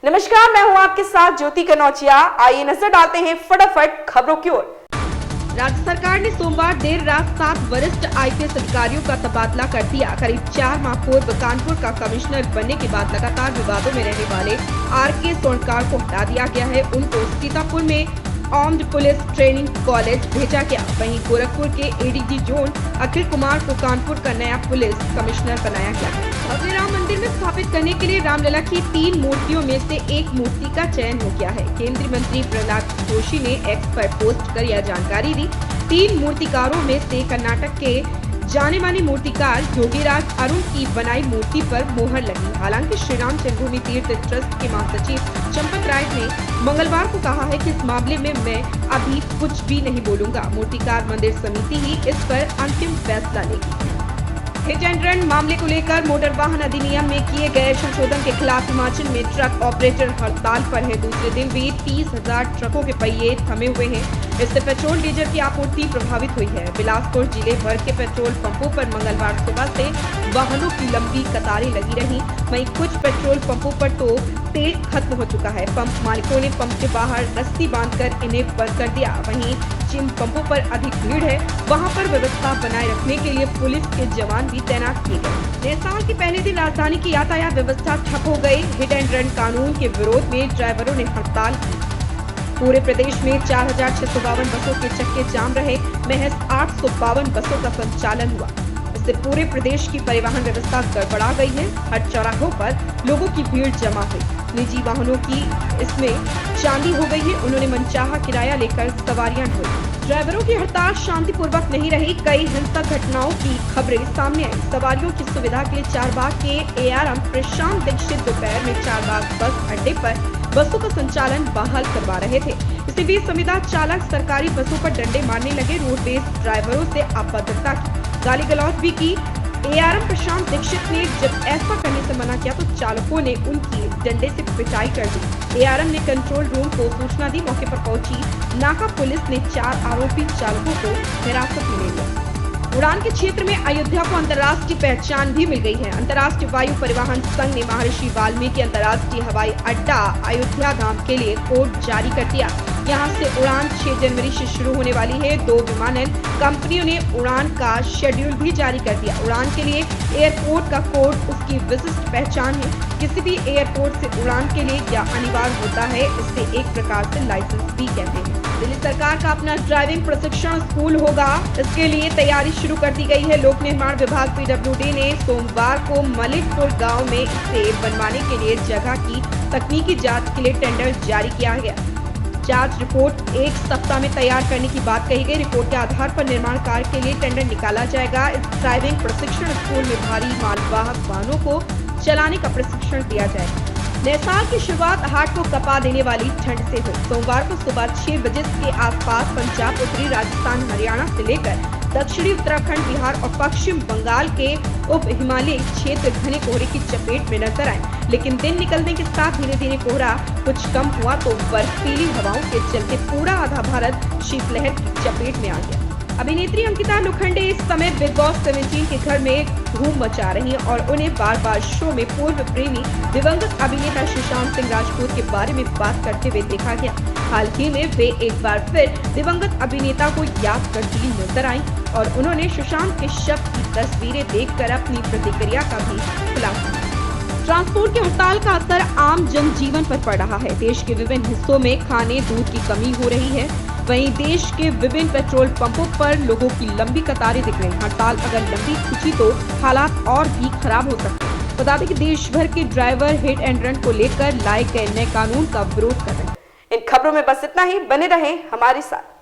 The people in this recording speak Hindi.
नमस्कार, मैं हूं आपके साथ ज्योति कनौजिया। आइए नजर डालते हैं फटाफट खबरों की ओर। राज्य सरकार ने सोमवार देर रात 7 वरिष्ठ आईपीएस अधिकारियों का तबादला कर दिया। करीब 4 माह पूर्व कानपुर का कमिश्नर बनने के बाद लगातार विवादों में रहने वाले आरके स्वर्णकार को हटा दिया गया है। उनको सीतापुर में आर्म्ड पुलिस ट्रेनिंग कॉलेज भेजा गया। वहीं गोरखपुर के एडीजी जोन अखिल कुमार को कानपुर का नया पुलिस कमिश्नर बनाया गया है। भव्य राम मंदिर में स्थापित करने के लिए रामलला की 3 मूर्तियों में से एक मूर्ति का चयन हो गया है। केंद्रीय मंत्री प्रहलाद जोशी ने एक्स पर पोस्ट कर यह जानकारी दी। 3 मूर्तिकारों में से कर्नाटक के जाने माने मूर्तिकार योगीराज अरुण की बनाई मूर्ति पर मोहर लगी। हालांकि श्री राम जन्मभूमि तीर्थ ट्रस्ट के महासचिव चंपत राय ने मंगलवार को कहा है कि इस मामले में मैं अभी कुछ भी नहीं बोलूंगा। मूर्तिकार मंदिर समिति ही इस पर अंतिम फैसला लेगी। हिट एंड रन मामले को लेकर मोटर वाहन अधिनियम में किए गए संशोधन के खिलाफ हिमाचल में ट्रक ऑपरेटर हड़ताल पर है। दूसरे दिन भी 30,000 ट्रकों के पहिए थमे हुए हैं। इससे पेट्रोल डीजल की आपूर्ति प्रभावित हुई है। बिलासपुर जिले भर के पेट्रोल पंपों पर मंगलवार सुबह से वाहनों की लंबी कतारें लगी रहीं। वहीं कुछ पेट्रोल पंपों पर तो तेल खत्म हो चुका है। पंप मालिकों ने पंप के बाहर रस्सी बांधकर इन्हें बंद कर दिया। वहीं जिन पंपों पर अधिक भीड़ है वहां पर व्यवस्था बनाए रखने के लिए पुलिस के जवान भी तैनात किए गए। नए साल के पहले दिन राजधानी की यातायात व्यवस्था ठप हो गई। हिट एंड रन कानून के विरोध में ड्राइवरों ने हड़ताल की। पूरे प्रदेश में 4,652 बसों के चक्के जाम रहे। महज 852 बसों का संचालन हुआ। इससे पूरे प्रदेश की परिवहन व्यवस्था गड़बड़ा गई है। हर चौराहों पर लोगों की भीड़ जमा हुई। निजी वाहनों की इसमें चांदी हो गई है। उन्होंने मनचाहा किराया लेकर सवारियां ढोई। ड्राइवरों की हड़ताल शांतिपूर्वक नहीं रही। कई हिंसक घटनाओं की खबरें सामने आई। सवारियों की सुविधा के लिए चारबाग के एआरएम प्रशांत दीक्षित दोपहर में चारबाग बस अड्डे पर बसों का संचालन बहाल करवा रहे थे। इसी बीच संविदा चालक सरकारी बसों पर डंडे मारने लगे। रोडवेज ड्राइवरों से अभद्रता की गाली गलौज भी की। एआरएम प्रशांत दीक्षित ने जब ऐसा करने से मना किया तो चालकों ने उनकी डंडे से पिटाई कर दी। एआरएम ने कंट्रोल रूम को सूचना दी। मौके पर पहुंची नाका पुलिस ने 4 आरोपी चालकों को हिरासत में ले लिया। उड़ान के क्षेत्र में अयोध्या को अंतर्राष्ट्रीय पहचान भी मिल गई है। अंतर्राष्ट्रीय वायु परिवहन संघ ने महर्षि वाल्मीकि अंतर्राष्ट्रीय हवाई अड्डा अयोध्या धाम के लिए कोड जारी कर दिया। यहां से उड़ान 6 जनवरी से शुरू होने वाली है। 2 विमानन कंपनियों ने उड़ान का शेड्यूल भी जारी कर दिया। उड़ान के लिए एयरपोर्ट का कोड उसकी विशिष्ट पहचान है। किसी भी एयरपोर्ट से उड़ान के लिए यह अनिवार्य होता है। इसे एक प्रकार से लाइसेंस भी कहते हैं। दिल्ली सरकार का अपना ड्राइविंग प्रशिक्षण स्कूल होगा। इसके लिए तैयारी शुरू कर दी गई है। लोक निर्माण विभाग पीडब्ल्यूडी ने सोमवार को मलिकपुर गाँव में इसे बनवाने के लिए जगह की तकनीकी जाँच के लिए टेंडर जारी किया गया। जांच रिपोर्ट 1 सप्ताह में तैयार करने की बात कही गई। रिपोर्ट के आधार पर निर्माण कार्य के लिए टेंडर निकाला जाएगा। इस ड्राइविंग प्रशिक्षण स्कूल में भारी मालवाहक वाहनों को चलाने का प्रशिक्षण दिया जाएगा। नए साल की शुरुआत हार्ट को कपा देने वाली ठंड से हुई। सोमवार को सुबह 6 बजे के आसपास पंजाब, उत्तरी राजस्थान, हरियाणा से लेकर दक्षिणी उत्तराखंड, बिहार और पश्चिम बंगाल के उप हिमालयी क्षेत्र घने कोहरे की चपेट में नजर आए। लेकिन दिन निकलने के साथ धीरे धीरे कोहरा कुछ कम हुआ तो बर्फीली हवाओं के चलते पूरा आधा भारत शीतलहर की चपेट में आ गया। अभिनेत्री अंकिता लोखंडे इस समय बिग बॉस 17 के घर में धूम मचा रही हैं और उन्हें बार बार शो में पूर्व प्रेमी दिवंगत अभिनेता सुशांत सिंह राजपूत के बारे में बात करते हुए देखा गया। हाल ही में वे एक बार फिर दिवंगत अभिनेता को याद करती नजर आई और उन्होंने सुशांत के शव की तस्वीरें देखकर अपनी प्रतिक्रिया का भी खुलासा किया। ट्रांसपोर्ट की हड़ताल का असर आम जनजीवन पर पड़ रहा है। देश के विभिन्न हिस्सों में खाने दूध की कमी हो रही है। वहीं देश के विभिन्न पेट्रोल पंपों पर लोगों की लंबी कतारें दिख रही। हड़ताल अगर लंबी खिंची तो हालात और भी खराब हो सकते हैं। बता दें कि देश भर के ड्राइवर हिट एंड रन को लेकर लाए गए नए कानून का विरोध कर रहे हैं। इन खबरों में बस इतना ही। बने रहें हमारे साथ।